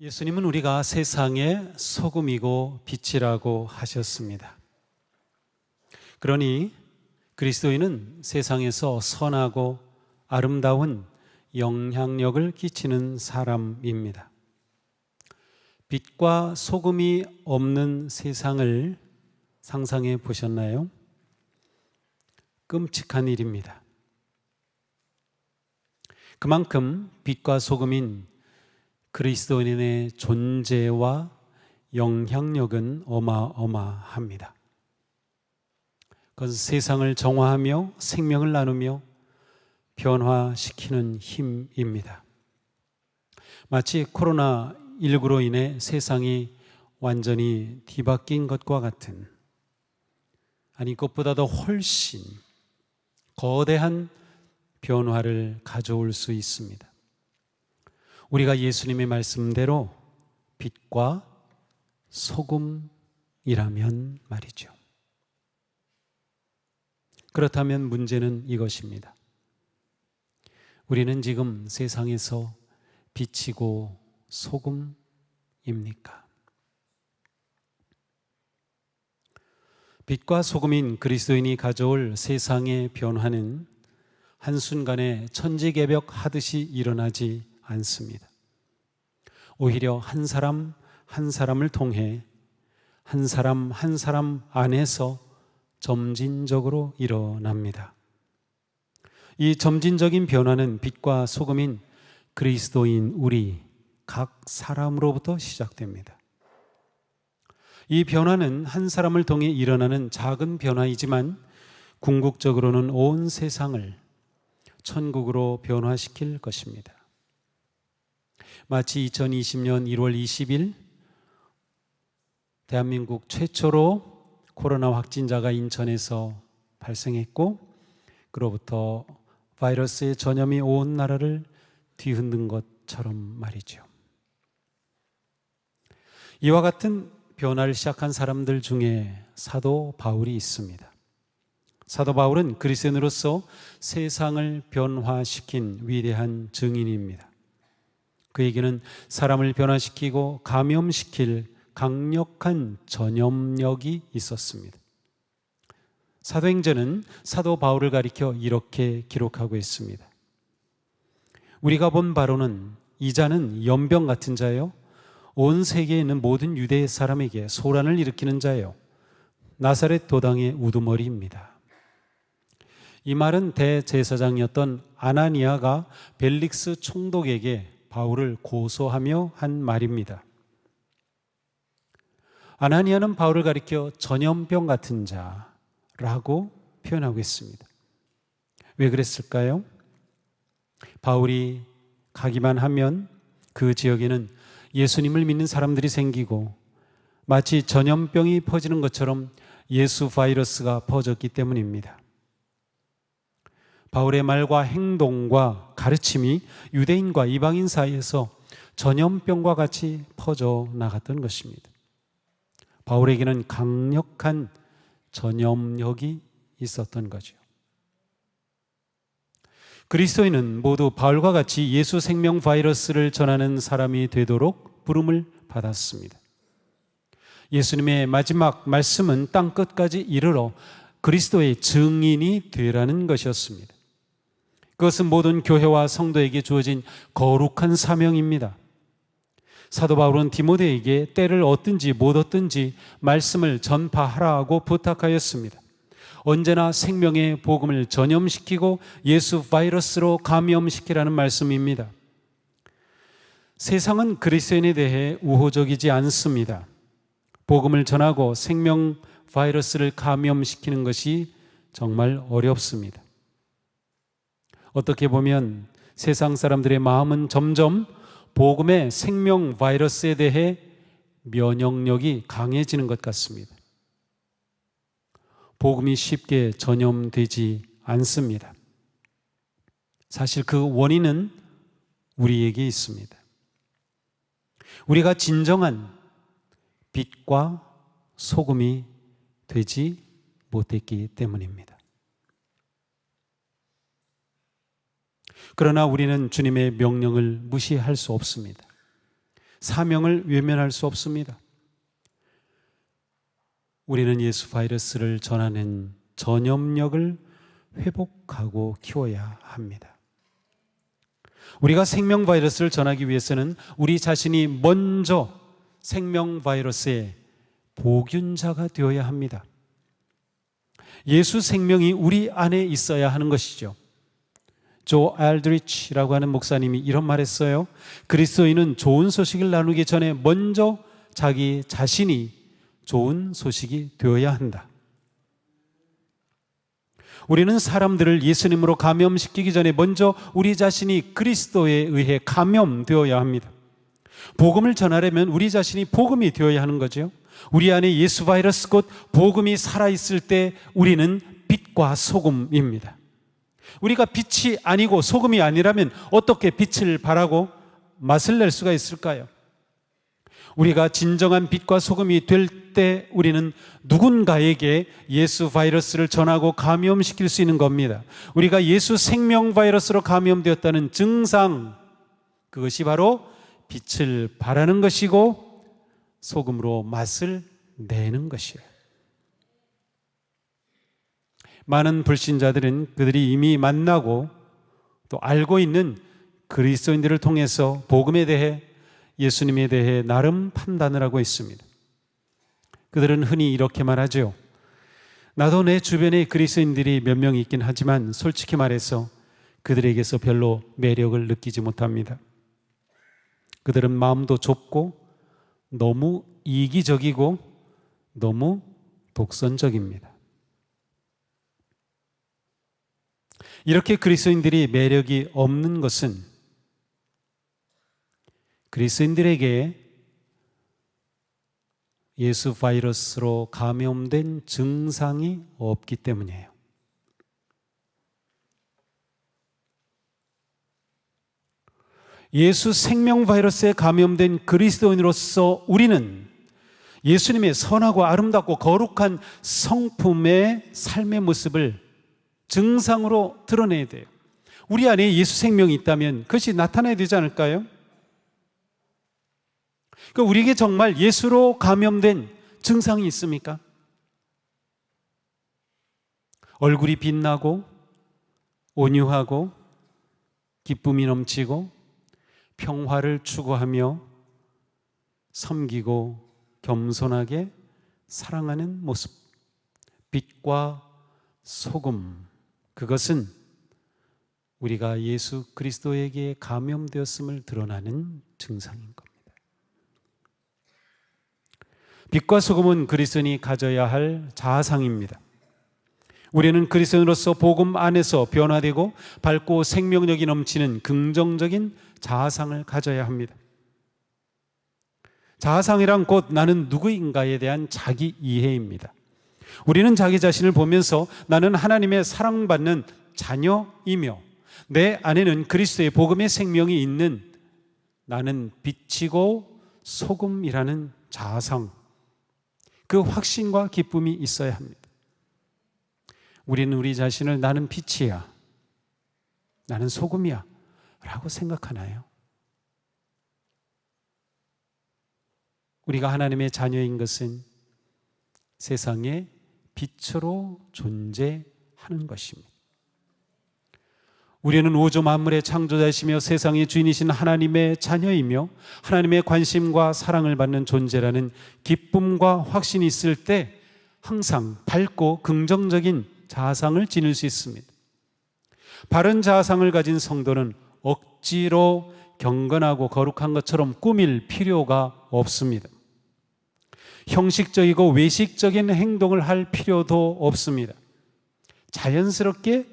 예수님은 우리가 세상의 소금이고 빛이라고 하셨습니다. 그러니 그리스도인은 세상에서 선하고 아름다운 영향력을 끼치는 사람입니다. 빛과 소금이 없는 세상을 상상해 보셨나요? 끔찍한 일입니다. 그만큼 빛과 소금인 그리스도인의 존재와 영향력은 어마어마합니다. 그것은 세상을 정화하며 생명을 나누며 변화시키는 힘입니다. 마치 코로나19로 인해 세상이 완전히 뒤바뀐 것과 같은, 아니 그것보다도 훨씬 거대한 변화를 가져올 수 있습니다. 우리가 예수님의 말씀대로 빛과 소금이라면 말이죠. 그렇다면 문제는 이것입니다. 우리는 지금 세상에서 빛이고 소금입니까? 빛과 소금인 그리스도인이 가져올 세상의 변화는 한순간에 천지개벽 하듯이 일어나지 않습니다. 오히려 한 사람 한 사람을 통해 한 사람 한 사람 안에서 점진적으로 일어납니다. 이 점진적인 변화는 빛과 소금인 그리스도인 우리 각 사람으로부터 시작됩니다. 이 변화는 한 사람을 통해 일어나는 작은 변화이지만 궁극적으로는 온 세상을 천국으로 변화시킬 것입니다. 마치 2020년 1월 20일 대한민국 최초로 코로나 확진자가 인천에서 발생했고 그로부터 바이러스의 전염이 온 나라를 뒤흔든 것처럼 말이죠. 이와 같은 변화를 시작한 사람들 중에 사도 바울이 있습니다. 사도 바울은 그리스도인으로서 세상을 변화시킨 위대한 증인입니다. 그에게는 사람을 변화시키고 감염시킬 강력한 전염력이 있었습니다. 사도행전은 사도 바울을 가리켜 이렇게 기록하고 있습니다. 우리가 본 바로는 이 자는 연병 같은 자요, 온 세계에 있는 모든 유대 사람에게 소란을 일으키는 자요, 나사렛 도당의 우두머리입니다. 이 말은 대제사장이었던 아나니아가 벨릭스 총독에게 바울을 고소하며 한 말입니다. 아나니아는 바울을 가리켜 전염병 같은 자라고 표현하고 있습니다. 왜 그랬을까요? 바울이 가기만 하면 그 지역에는 예수님을 믿는 사람들이 생기고 마치 전염병이 퍼지는 것처럼 예수 바이러스가 퍼졌기 때문입니다. 바울의 말과 행동과 가르침이 유대인과 이방인 사이에서 전염병과 같이 퍼져 나갔던 것입니다. 바울에게는 강력한 전염력이 있었던 거죠. 그리스도인은 모두 바울과 같이 예수 생명 바이러스를 전하는 사람이 되도록 부름을 받았습니다. 예수님의 마지막 말씀은 땅 끝까지 이르러 그리스도의 증인이 되라는 것이었습니다. 그것은 모든 교회와 성도에게 주어진 거룩한 사명입니다. 사도 바울은 디모데에게 때를 얻든지 못 얻든지 말씀을 전파하라고 부탁하였습니다. 언제나 생명의 복음을 전염시키고 예수 바이러스로 감염시키라는 말씀입니다. 세상은 그리스도인에 대해 우호적이지 않습니다. 복음을 전하고 생명 바이러스를 감염시키는 것이 정말 어렵습니다. 어떻게 보면 세상 사람들의 마음은 점점 복음의 생명 바이러스에 대해 면역력이 강해지는 것 같습니다. 복음이 쉽게 전염되지 않습니다. 사실 그 원인은 우리에게 있습니다. 우리가 진정한 빛과 소금이 되지 못했기 때문입니다. 그러나 우리는 주님의 명령을 무시할 수 없습니다. 사명을 외면할 수 없습니다. 우리는 예수 바이러스를 전하는 전염력을 회복하고 키워야 합니다. 우리가 생명 바이러스를 전하기 위해서는 우리 자신이 먼저 생명 바이러스의 보균자가 되어야 합니다. 예수 생명이 우리 안에 있어야 하는 것이죠. 조 알드리치라고 하는 목사님이 이런 말했어요. 그리스도인은 좋은 소식을 나누기 전에 먼저 자기 자신이 좋은 소식이 되어야 한다. 우리는 사람들을 예수님으로 감염시키기 전에 먼저 우리 자신이 그리스도에 의해 감염되어야 합니다. 복음을 전하려면 우리 자신이 복음이 되어야 하는 거죠. 우리 안에 예수 바이러스 곧 복음이 살아있을 때 우리는 빛과 소금입니다. 우리가 빛이 아니고 소금이 아니라면 어떻게 빛을 발하고 맛을 낼 수가 있을까요? 우리가 진정한 빛과 소금이 될 때 우리는 누군가에게 예수 바이러스를 전하고 감염시킬 수 있는 겁니다. 우리가 예수 생명 바이러스로 감염되었다는 증상, 그것이 바로 빛을 발하는 것이고 소금으로 맛을 내는 것이에요. 많은 불신자들은 그들이 이미 만나고 또 알고 있는 그리스도인들을 통해서 복음에 대해, 예수님에 대해 나름 판단을 하고 있습니다. 그들은 흔히 이렇게 말하죠. 나도 내 주변에 그리스도인들이 몇 명 있긴 하지만 솔직히 말해서 그들에게서 별로 매력을 느끼지 못합니다. 그들은 마음도 좁고 너무 이기적이고 너무 독선적입니다. 이렇게 그리스도인들이 매력이 없는 것은 그리스도인들에게 예수 바이러스로 감염된 증상이 없기 때문이에요. 예수 생명 바이러스에 감염된 그리스도인으로서 우리는 예수님의 선하고 아름답고 거룩한 성품의 삶의 모습을 증상으로 드러내야 돼요. 우리 안에 예수 생명이 있다면 그것이 나타나야 되지 않을까요? 그러니까 우리에게 정말 예수로 감염된 증상이 있습니까? 얼굴이 빛나고 온유하고 기쁨이 넘치고 평화를 추구하며 섬기고 겸손하게 사랑하는 모습, 빛과 소금, 그것은 우리가 예수 그리스도에게 감염되었음을 드러나는 증상인 겁니다. 빛과 소금은 그리스도인이 가져야 할 자아상입니다. 우리는 그리스도인으로서 복음 안에서 변화되고 밝고 생명력이 넘치는 긍정적인 자아상을 가져야 합니다. 자아상이란 곧 나는 누구인가에 대한 자기 이해입니다. 우리는 자기 자신을 보면서 나는 하나님의 사랑받는 자녀이며 내 안에는 그리스도의 복음의 생명이 있는 나는 빛이고 소금이라는 자아상, 그 확신과 기쁨이 있어야 합니다. 우리는 우리 자신을 나는 빛이야, 나는 소금이야 라고 생각하나요? 우리가 하나님의 자녀인 것은 세상의 빛으로 존재하는 것입니다. 우리는 우주 만물의 창조자이시며 세상의 주인이신 하나님의 자녀이며 하나님의 관심과 사랑을 받는 존재라는 기쁨과 확신이 있을 때 항상 밝고 긍정적인 자아상을 지닐 수 있습니다. 바른 자아상을 가진 성도는 억지로 경건하고 거룩한 것처럼 꾸밀 필요가 없습니다. 형식적이고 외식적인 행동을 할 필요도 없습니다. 자연스럽게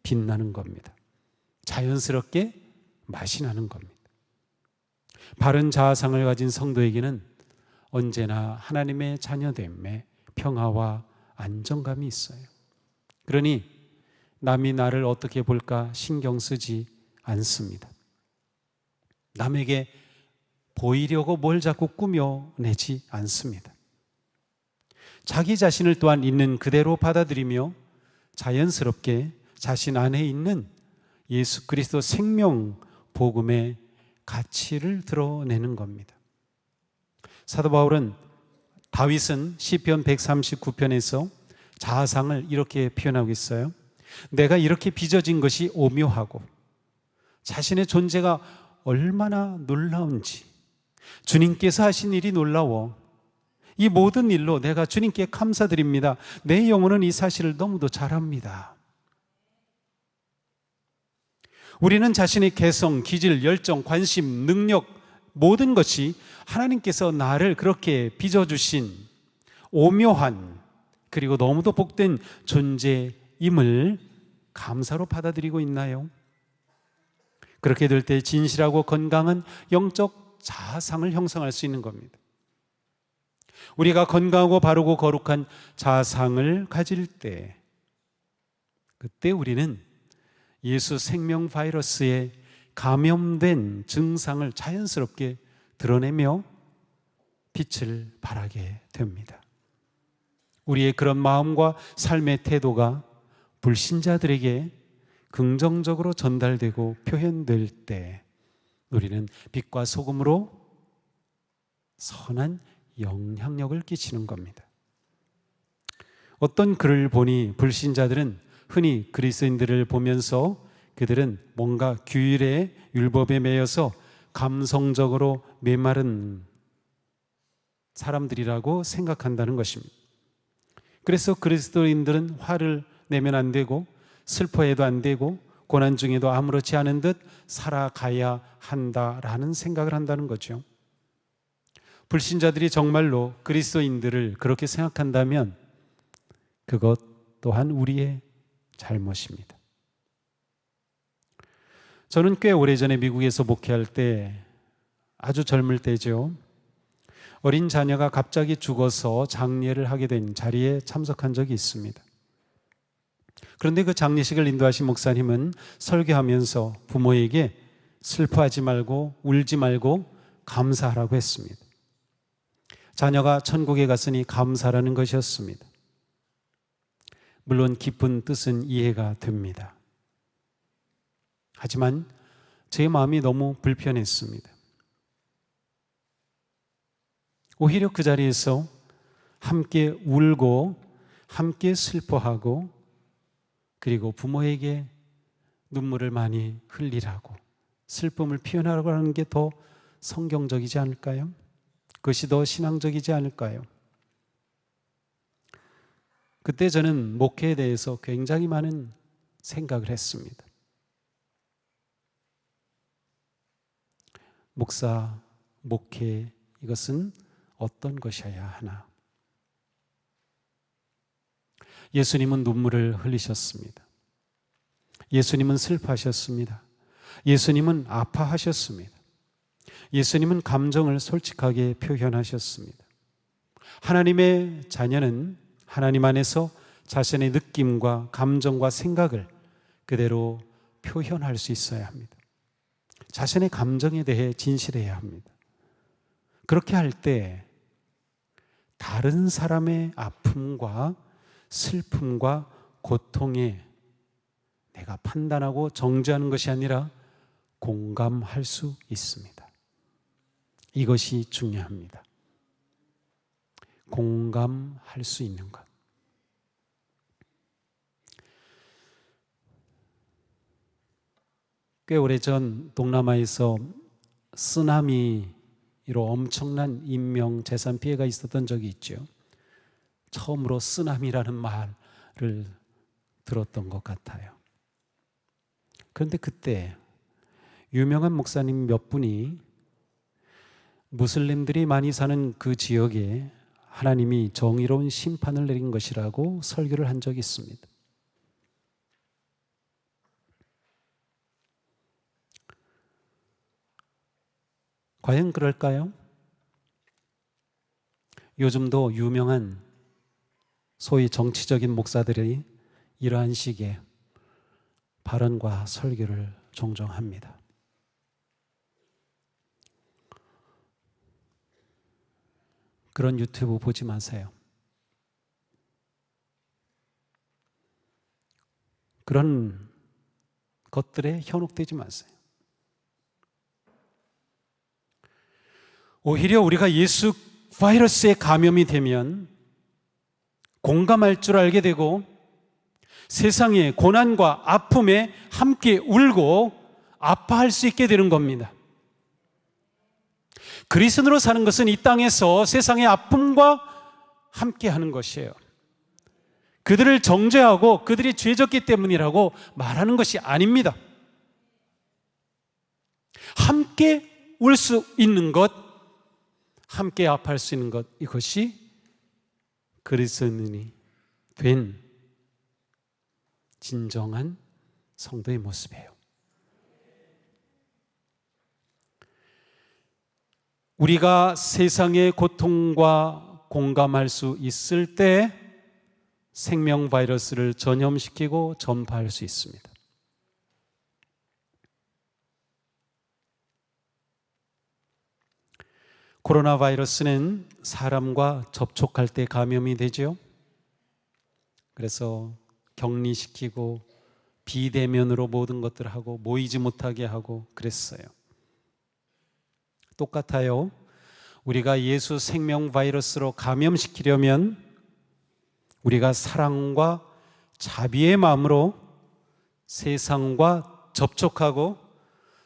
빛나는 겁니다. 자연스럽게 맛이 나는 겁니다. 바른 자아상을 가진 성도에게는 언제나 하나님의 자녀됨에 평화와 안정감이 있어요. 그러니 남이 나를 어떻게 볼까 신경 쓰지 않습니다. 남에게 보이려고 뭘 자꾸 꾸며내지 않습니다. 자기 자신을 또한 있는 그대로 받아들이며 자연스럽게 자신 안에 있는 예수 그리스도 생명 복음의 가치를 드러내는 겁니다. 사도 바울은 다윗은 시편 139편에서 자아상을 이렇게 표현하고 있어요. 내가 이렇게 빚어진 것이 오묘하고 자신의 존재가 얼마나 놀라운지, 주님께서 하신 일이 놀라워 이 모든 일로 내가 주님께 감사드립니다. 내 영혼은 이 사실을 너무도 잘 압니다. 우리는 자신의 개성, 기질, 열정, 관심, 능력 모든 것이 하나님께서 나를 그렇게 빚어주신 오묘한 그리고 너무도 복된 존재임을 감사로 받아들이고 있나요? 그렇게 될 때 진실하고 건강한 영적 자아상을 형성할 수 있는 겁니다. 우리가 건강하고 바르고 거룩한 자아상을 가질 때, 그때 우리는 예수 생명 바이러스에 감염된 증상을 자연스럽게 드러내며 빛을 발하게 됩니다. 우리의 그런 마음과 삶의 태도가 불신자들에게 긍정적으로 전달되고 표현될 때 우리는 빛과 소금으로 선한 영향력을 끼치는 겁니다. 어떤 글을 보니 불신자들은 흔히 그리스도인들을 보면서 그들은 뭔가 규율에 율법에 매여서 감성적으로 메마른 사람들이라고 생각한다는 것입니다. 그래서 그리스도인들은 화를 내면 안 되고 슬퍼해도 안 되고 고난 중에도 아무렇지 않은 듯 살아가야 한다라는 생각을 한다는 거죠. 불신자들이 정말로 그리스도인들을 그렇게 생각한다면 그것 또한 우리의 잘못입니다. 저는 꽤 오래전에 미국에서 목회할 때 아주 젊을 때죠. 어린 자녀가 갑자기 죽어서 장례를 하게 된 자리에 참석한 적이 있습니다. 그런데 그 장례식을 인도하신 목사님은 설교하면서 부모에게 슬퍼하지 말고 울지 말고 감사하라고 했습니다. 자녀가 천국에 갔으니 감사라는 것이었습니다. 물론 깊은 뜻은 이해가 됩니다. 하지만 제 마음이 너무 불편했습니다. 오히려 그 자리에서 함께 울고 함께 슬퍼하고 그리고 부모에게 눈물을 많이 흘리라고 슬픔을 표현하라고 하는 게 더 성경적이지 않을까요? 그것이 더 신앙적이지 않을까요? 그때 저는 목회에 대해서 굉장히 많은 생각을 했습니다. 목사, 목회, 이것은 어떤 것이어야 하나? 예수님은 눈물을 흘리셨습니다. 예수님은 슬퍼하셨습니다. 예수님은 아파하셨습니다. 예수님은 감정을 솔직하게 표현하셨습니다. 하나님의 자녀는 하나님 안에서 자신의 느낌과 감정과 생각을 그대로 표현할 수 있어야 합니다. 자신의 감정에 대해 진실해야 합니다. 그렇게 할 때 다른 사람의 아픔과 슬픔과 고통에 내가 판단하고 정죄하는 것이 아니라 공감할 수 있습니다. 이것이 중요합니다. 공감할 수 있는 것. 꽤 오래전 동남아에서 쓰나미로 엄청난 인명 재산 피해가 있었던 적이 있죠. 처음으로 쓰나미라는 말을 들었던 것 같아요. 그런데 그때 유명한 목사님 몇 분이 무슬림들이 많이 사는 그 지역에 하나님이 정의로운 심판을 내린 것이라고 설교를 한 적이 있습니다. 과연 그럴까요? 요즘도 유명한 소위 정치적인 목사들이 이러한 식의 발언과 설교를 종종 합니다. 그런 유튜브 보지 마세요. 그런 것들에 현혹되지 마세요. 오히려 우리가 예수 바이러스에 감염이 되면 공감할 줄 알게 되고 세상의 고난과 아픔에 함께 울고 아파할 수 있게 되는 겁니다. 그리스도인으로 사는 것은 이 땅에서 세상의 아픔과 함께 하는 것이에요. 그들을 정죄하고 그들이 죄졌기 때문이라고 말하는 것이 아닙니다. 함께 울 수 있는 것, 함께 아파할 수 있는 것, 이것이 그리스도인이 된 진정한 성도의 모습이에요. 우리가 세상의 고통과 공감할 수 있을 때 생명 바이러스를 전염시키고 전파할 수 있습니다. 코로나 바이러스는 사람과 접촉할 때 감염이 되죠. 그래서 격리시키고 비대면으로 모든 것들을 하고 모이지 못하게 하고 그랬어요. 똑같아요. 우리가 예수 생명 바이러스로 감염시키려면 우리가 사랑과 자비의 마음으로 세상과 접촉하고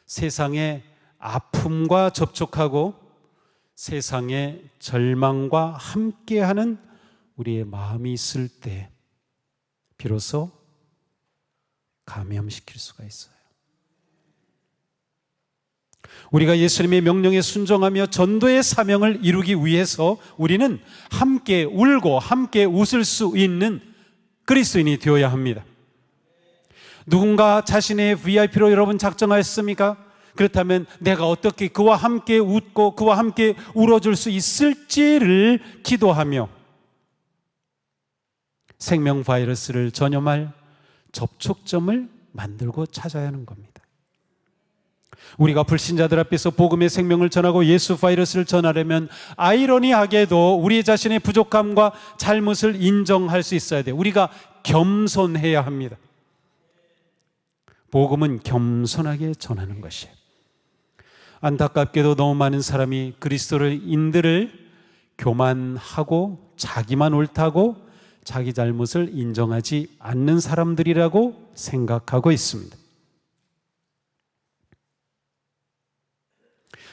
세상의 아픔과 접촉하고 세상의 절망과 함께하는 우리의 마음이 있을 때 비로소 감염시킬 수가 있어요. 우리가 예수님의 명령에 순종하며 전도의 사명을 이루기 위해서 우리는 함께 울고 함께 웃을 수 있는 그리스도인이 되어야 합니다. 누군가 자신의 VIP로 여러분 작정하였습니까? 그렇다면 내가 어떻게 그와 함께 웃고 그와 함께 울어줄 수 있을지를 기도하며 생명 바이러스를 전염할 접촉점을 만들고 찾아야 하는 겁니다. 우리가 불신자들 앞에서 복음의 생명을 전하고 예수 바이러스를 전하려면 아이러니하게도 우리 자신의 부족함과 잘못을 인정할 수 있어야 돼요. 우리가 겸손해야 합니다. 복음은 겸손하게 전하는 것이에요. 안타깝게도 너무 많은 사람이 그리스도인들을 교만하고 자기만 옳다고 자기 잘못을 인정하지 않는 사람들이라고 생각하고 있습니다.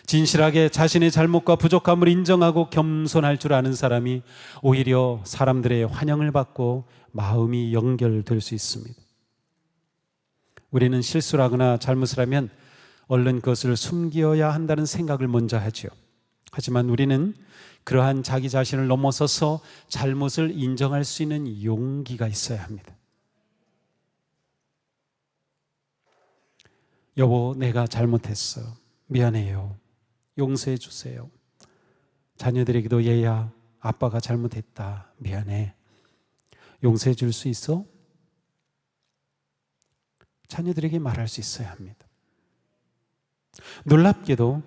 진실하게 자신의 잘못과 부족함을 인정하고 겸손할 줄 아는 사람이 오히려 사람들의 환영을 받고 마음이 연결될 수 있습니다. 우리는 실수를 하거나 잘못을 하면 얼른 그것을 숨겨야 한다는 생각을 먼저 하죠. 하지만 우리는 그러한 자기 자신을 넘어서서 잘못을 인정할 수 있는 용기가 있어야 합니다. 여보, 내가 잘못했어. 미안해요. 용서해 주세요. 자녀들에게도 얘야, 아빠가 잘못했다. 미안해. 용서해 줄 수 있어? 자녀들에게 말할 수 있어야 합니다. 놀랍게도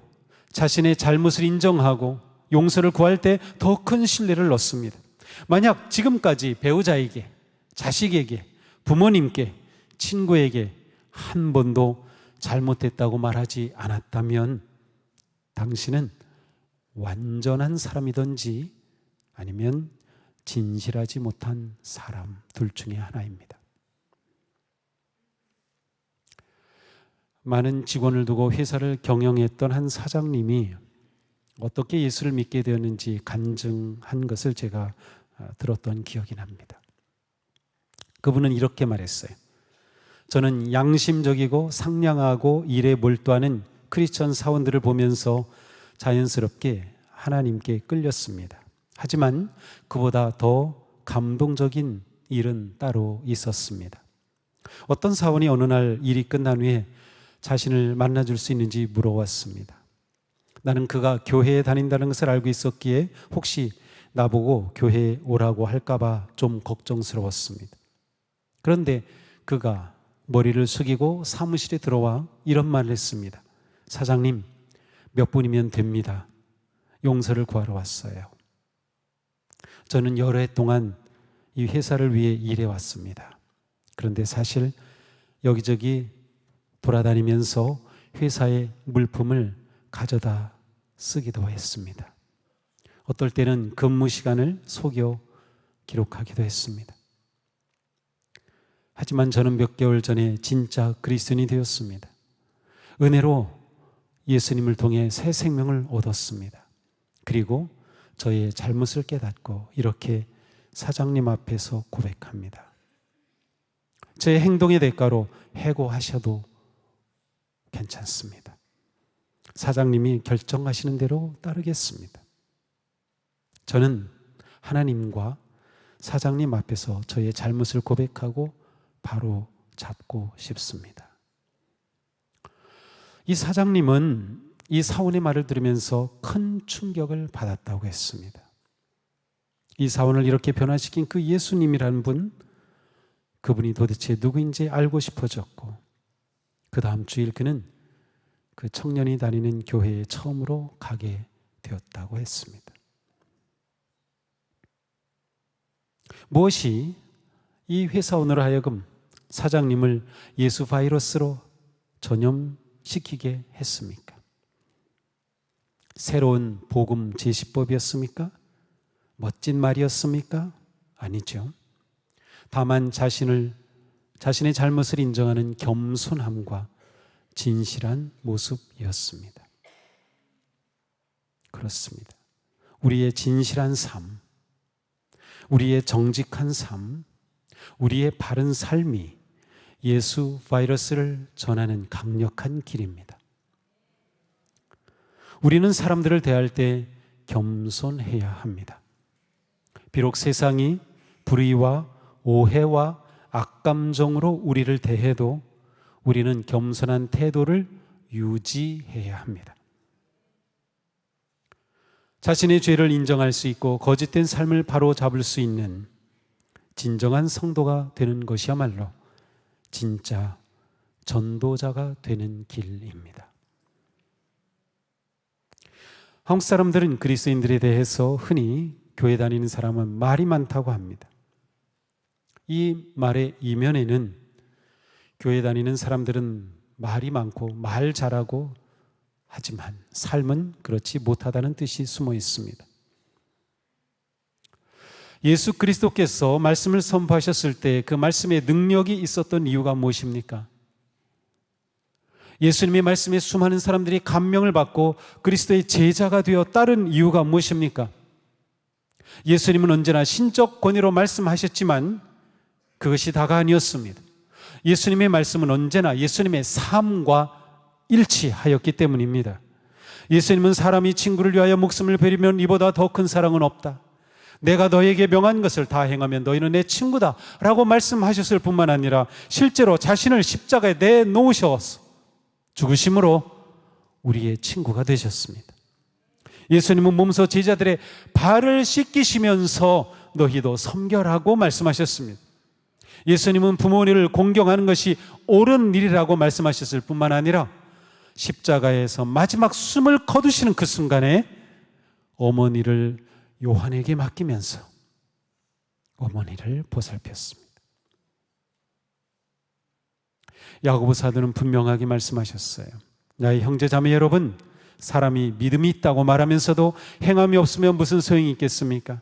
자신의 잘못을 인정하고 용서를 구할 때 더 큰 신뢰를 얻습니다. 만약 지금까지 배우자에게, 자식에게, 부모님께, 친구에게 한 번도 잘못했다고 말하지 않았다면 당신은 완전한 사람이든지 아니면 진실하지 못한 사람 둘 중에 하나입니다. 많은 직원을 두고 회사를 경영했던 한 사장님이 어떻게 예수를 믿게 되었는지 간증한 것을 제가 들었던 기억이 납니다. 그분은 이렇게 말했어요. 저는 양심적이고 상냥하고 일에 몰두하는 크리스천 사원들을 보면서 자연스럽게 하나님께 끌렸습니다. 하지만 그보다 더 감동적인 일은 따로 있었습니다. 어떤 사원이 어느 날 일이 끝난 후에 자신을 만나줄 수 있는지 물어왔습니다. 나는 그가 교회에 다닌다는 것을 알고 있었기에 혹시 나보고 교회에 오라고 할까봐 좀 걱정스러웠습니다. 그런데 그가 머리를 숙이고 사무실에 들어와 이런 말을 했습니다. 사장님, 몇 분이면 됩니다. 용서를 구하러 왔어요. 저는 여러 해 동안 이 회사를 위해 일해왔습니다. 그런데 사실 여기저기 돌아다니면서 회사의 물품을 가져다 쓰기도 했습니다. 어떨 때는 근무 시간을 속여 기록하기도 했습니다. 하지만 저는 몇 개월 전에 진짜 그리스도인이 되었습니다. 은혜로 예수님을 통해 새 생명을 얻었습니다. 그리고 저의 잘못을 깨닫고 이렇게 사장님 앞에서 고백합니다. 제 행동의 대가로 해고하셔도 괜찮습니다. 사장님이 결정하시는 대로 따르겠습니다. 저는 하나님과 사장님 앞에서 저의 잘못을 고백하고 바로 잡고 싶습니다. 이 사장님은 이 사원의 말을 들으면서 큰 충격을 받았다고 했습니다. 이 사원을 이렇게 변화시킨 그 예수님이라는 분, 그분이 도대체 누구인지 알고 싶어졌고, 그 다음 주일 그는 그 청년이 다니는 교회에 처음으로 가게 되었다고 했습니다. 무엇이 이 회사원으로 하여금 사장님을 예수 바이러스로 전염시키게 했습니까? 새로운 복음 제시법이었습니까? 멋진 말이었습니까? 아니죠. 다만 자신의 잘못을 인정하는 겸손함과 진실한 모습이었습니다. 그렇습니다. 우리의 진실한 삶, 우리의 정직한 삶, 우리의 바른 삶이 예수 바이러스를 전하는 강력한 길입니다. 우리는 사람들을 대할 때 겸손해야 합니다. 비록 세상이 불의와 오해와 악감정으로 우리를 대해도 우리는 겸손한 태도를 유지해야 합니다. 자신의 죄를 인정할 수 있고 거짓된 삶을 바로잡을 수 있는 진정한 성도가 되는 것이야말로 진짜 전도자가 되는 길입니다. 한국 사람들은 그리스도인들에 대해서 흔히 교회 다니는 사람은 말이 많다고 합니다. 이 말의 이면에는 교회 다니는 사람들은 말이 많고 말 잘하고 하지만 삶은 그렇지 못하다는 뜻이 숨어 있습니다. 예수 그리스도께서 말씀을 선포하셨을 때 그 말씀에 능력이 있었던 이유가 무엇입니까? 예수님의 말씀에 수많은 사람들이 감명을 받고 그리스도의 제자가 되어 따른 이유가 무엇입니까? 예수님은 언제나 신적 권위로 말씀하셨지만 그것이 다가 아니었습니다. 예수님의 말씀은 언제나 예수님의 삶과 일치하였기 때문입니다. 예수님은 사람이 친구를 위하여 목숨을 버리면 이보다 더 큰 사랑은 없다. 내가 너에게 명한 것을 다 행하면 너희는 내 친구다 라고 말씀하셨을 뿐만 아니라 실제로 자신을 십자가에 내놓으셔서 죽으심으로 우리의 친구가 되셨습니다. 예수님은 몸소 제자들의 발을 씻기시면서 너희도 섬겨라고 말씀하셨습니다. 예수님은 부모님을 공경하는 것이 옳은 일이라고 말씀하셨을 뿐만 아니라 십자가에서 마지막 숨을 거두시는 그 순간에 어머니를 요한에게 맡기면서 어머니를 보살폈습니다. 야고보 사도는 분명하게 말씀하셨어요. 나의 형제 자매 여러분, 사람이 믿음이 있다고 말하면서도 행함이 없으면 무슨 소용이 있겠습니까?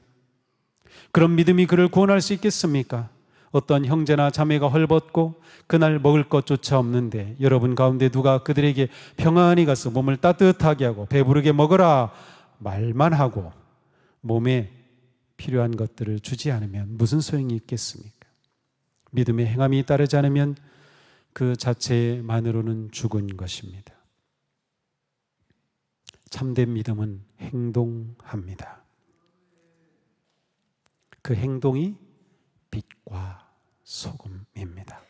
그런 믿음이 그를 구원할 수 있겠습니까? 어떤 형제나 자매가 헐벗고 그날 먹을 것조차 없는데 여러분 가운데 누가 그들에게 평안히 가서 몸을 따뜻하게 하고 배부르게 먹어라 말만 하고 몸에 필요한 것들을 주지 않으면 무슨 소용이 있겠습니까? 믿음의 행함이 따르지 않으면 그 자체만으로는 죽은 것입니다. 참된 믿음은 행동합니다. 그 행동이 빛과 소금입니다.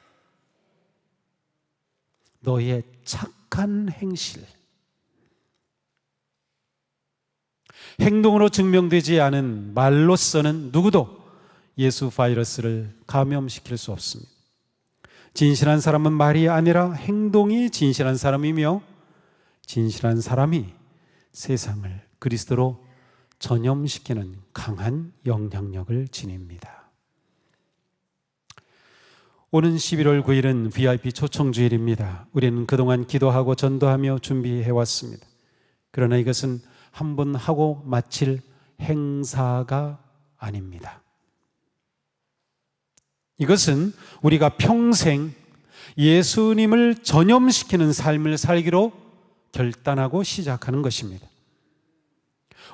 너의 착한 행실, 행동으로 증명되지 않은 말로서는 누구도 예수 바이러스를 감염시킬 수 없습니다. 진실한 사람은 말이 아니라 행동이 진실한 사람이며 진실한 사람이 세상을 그리스도로 전염시키는 강한 영향력을 지닙니다. 오는 11월 9일은 VIP 초청주일입니다. 우리는 그동안 기도하고 전도하며 준비해왔습니다. 그러나 이것은 한 번 하고 마칠 행사가 아닙니다. 이것은 우리가 평생 예수님을 전염시키는 삶을 살기로 결단하고 시작하는 것입니다.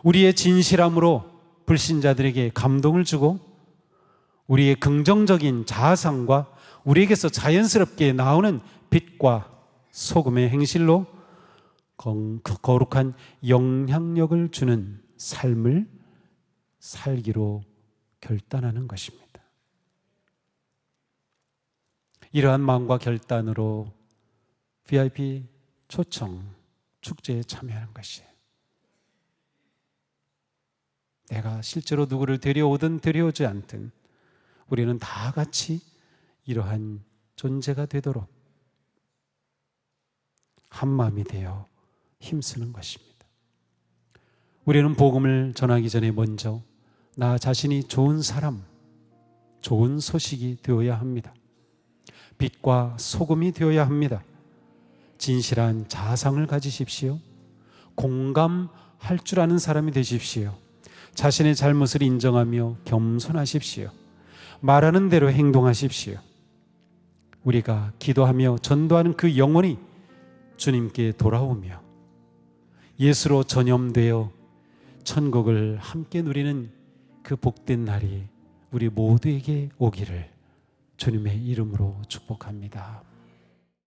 우리의 진실함으로 불신자들에게 감동을 주고 우리의 긍정적인 자아상과 우리에게서 자연스럽게 나오는 빛과 소금의 행실로 거룩한 영향력을 주는 삶을 살기로 결단하는 것입니다. 이러한 마음과 결단으로 VIP 초청 축제에 참여하는 것이에요. 내가 실제로 누구를 데려오든 데려오지 않든 우리는 다 같이 이러한 존재가 되도록 한마음이 되어 힘쓰는 것입니다. 우리는 복음을 전하기 전에 먼저 나 자신이 좋은 사람, 좋은 소식이 되어야 합니다. 빛과 소금이 되어야 합니다. 진실한 자상을 가지십시오. 공감할 줄 아는 사람이 되십시오. 자신의 잘못을 인정하며 겸손하십시오. 말하는 대로 행동하십시오. 우리가 기도하며 전도하는 그 영혼이 주님께 돌아오며 예수로 전염되어 천국을 함께 누리는 그 복된 날이 우리 모두에게 오기를 주님의 이름으로 축복합니다.